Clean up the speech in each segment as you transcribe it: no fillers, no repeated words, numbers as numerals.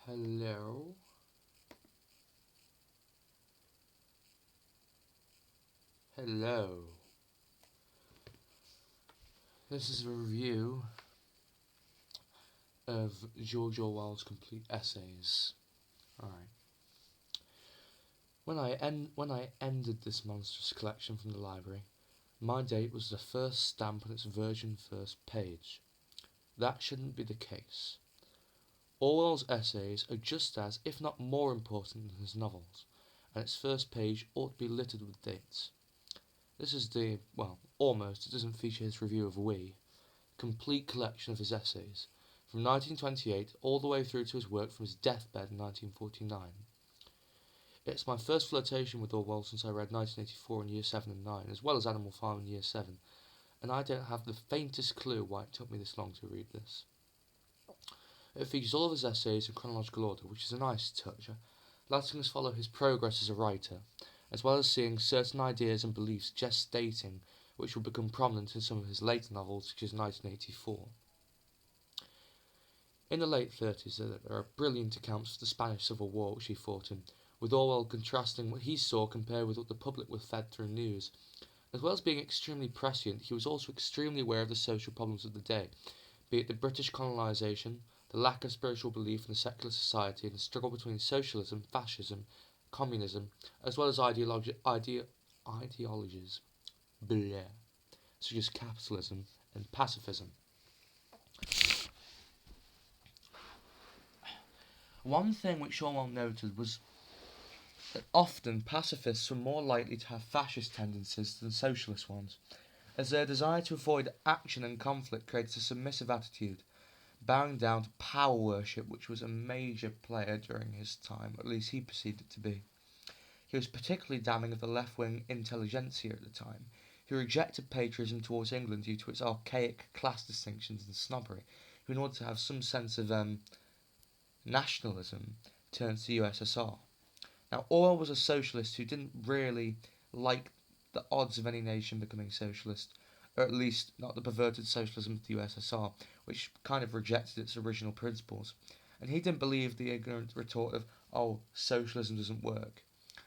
Hello. Hello. This is a review of George Orwell's complete essays. Alright. When I ended this monstrous collection from the library, my date was the first stamp on its virgin first page. That shouldn't be the case. Orwell's essays are just as, if not more important than his novels, and its first page ought to be littered with dates. This is almost, it doesn't feature his review of We, complete collection of his essays, from 1928 all the way through to his work from his deathbed in 1949. It's my first flirtation with Orwell since I read 1984 in Year 7 and 9, as well as Animal Farm in Year 7, and I don't have the faintest clue why it took me this long to read this. It features all of his essays in chronological order, which is a nice touch, letting us follow his progress as a writer, as well as seeing certain ideas and beliefs gestating, which will become prominent in some of his later novels, such as 1984. In the late 30s, there are brilliant accounts of the Spanish Civil War which he fought in, with Orwell contrasting what he saw compared with what the public were fed through news. As well as being extremely prescient, he was also extremely aware of the social problems of the day, be it the British colonisation, the lack of spiritual belief in a secular society, and the struggle between socialism, fascism, communism, as well as ideologies, bleh, such as capitalism and pacifism. One thing which Orwell noted was that often pacifists were more likely to have fascist tendencies than socialist ones, as their desire to avoid action and conflict created a submissive attitude, bowing down to power worship, which was a major player during his time, at least he perceived it to be. He was particularly damning of the left-wing intelligentsia at the time, who rejected patriotism towards England due to its archaic class distinctions and snobbery, who in order to have some sense of nationalism turned to the USSR. Now, Orwell was a socialist who didn't really like the odds of any nation becoming socialist, or at least not the perverted socialism of the USSR, which kind of rejected its original principles. And he didn't believe the ignorant retort of, oh, socialism doesn't work,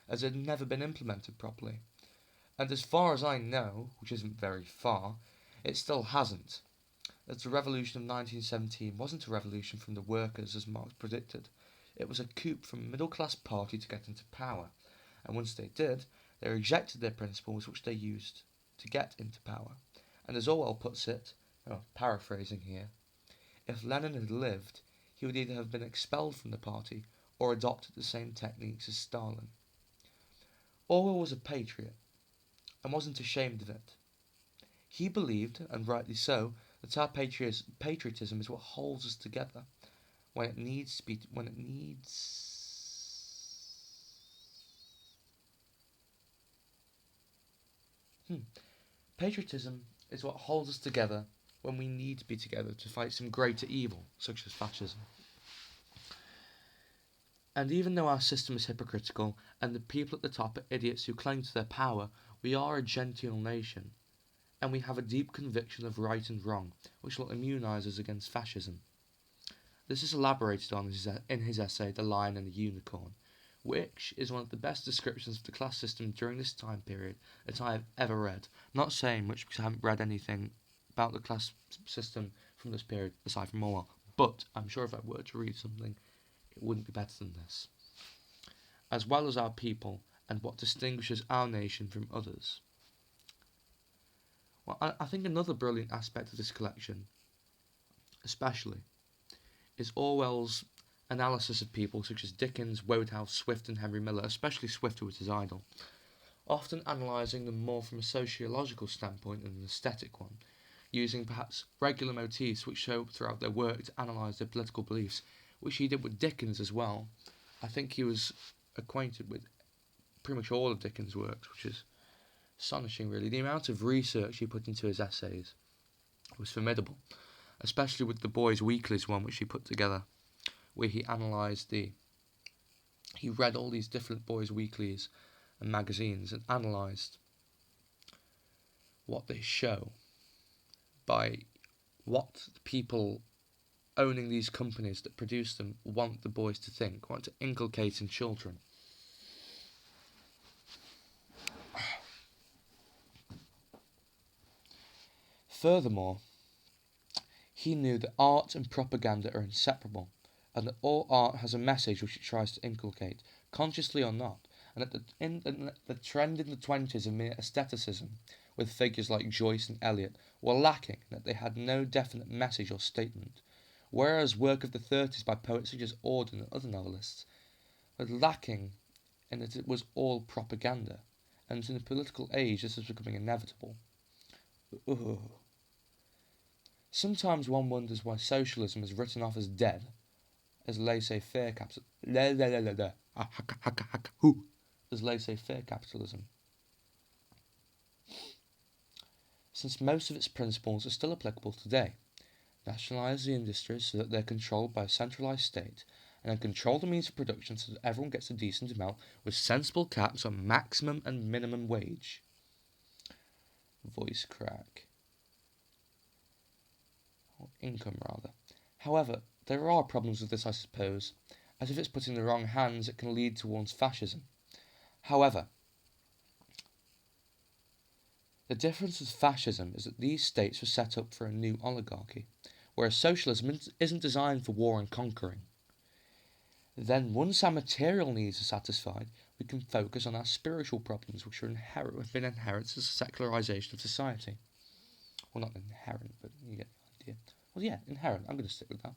as it had never been implemented properly. And as far as I know, which isn't very far, it still hasn't, as the revolution of 1917 wasn't a revolution from the workers as Marx predicted. It was a coup from a middle-class party to get into power, and once they did, they rejected their principles which they used to get into power. And as Orwell puts it, paraphrasing here, if Lenin had lived, he would either have been expelled from the party or adopted the same techniques as Stalin. Orwell was a patriot, and wasn't ashamed of it. He believed, and rightly so, that our patriotism is what holds us together when it needs to be, Patriotism is what holds us together when we need to be together to fight some greater evil, such as fascism. And even though our system is hypocritical and the people at the top are idiots who cling to their power, we are a genteel nation, and we have a deep conviction of right and wrong, which will immunise us against fascism. This is elaborated on in his essay The Lion and the Unicorn, which is one of the best descriptions of the class system during this time period that I have ever read. Not saying much because I haven't read anything about the class system from this period aside from Orwell, but I'm sure if I were to read something, it wouldn't be better than this. As well as our people and what distinguishes our nation from others. Well, I think another brilliant aspect of this collection, especially, is Orwell's analysis of people such as Dickens, Wodehouse, Swift and Henry Miller, especially Swift who was his idol, often analysing them more from a sociological standpoint than an aesthetic one, using perhaps regular motifs which show throughout their work to analyse their political beliefs, which he did with Dickens as well. I think he was acquainted with pretty much all of Dickens' works, which is astonishing really. The amount of research he put into his essays was formidable, especially with the Boys' Weeklies one which he put together, where he read all these different boys' weeklies and magazines and analysed what they show by what people owning these companies that produce them want the boys to think, want to inculcate in children. Furthermore, he knew that art and propaganda are inseparable, and that all art has a message which it tries to inculcate, consciously or not, and that the trend in the 20s of mere aestheticism, with figures like Joyce and Eliot, were lacking, and that they had no definite message or statement, whereas work of the 30s by poets such as Auden and other novelists was lacking in that it was all propaganda, and in a political age this was becoming inevitable. Ugh. Sometimes one wonders why socialism is written off as dead, as laissez-faire capitalism, since most of its principles are still applicable today. Nationalise the industries so that they're controlled by a centralised state, and then control the means of production so that everyone gets a decent amount with sensible caps on maximum and minimum wage. Voice crack. Or income, rather. However, there are problems with this, I suppose, as if it's put in the wrong hands, it can lead towards fascism. However, the difference with fascism is that these states were set up for a new oligarchy, whereas socialism isn't designed for war and conquering. Then, once our material needs are satisfied, we can focus on our spiritual problems, which have been inherent to the secularisation of society. Well, not inherent, but you get the idea. Well, yeah, inherent. I'm going to stick with that.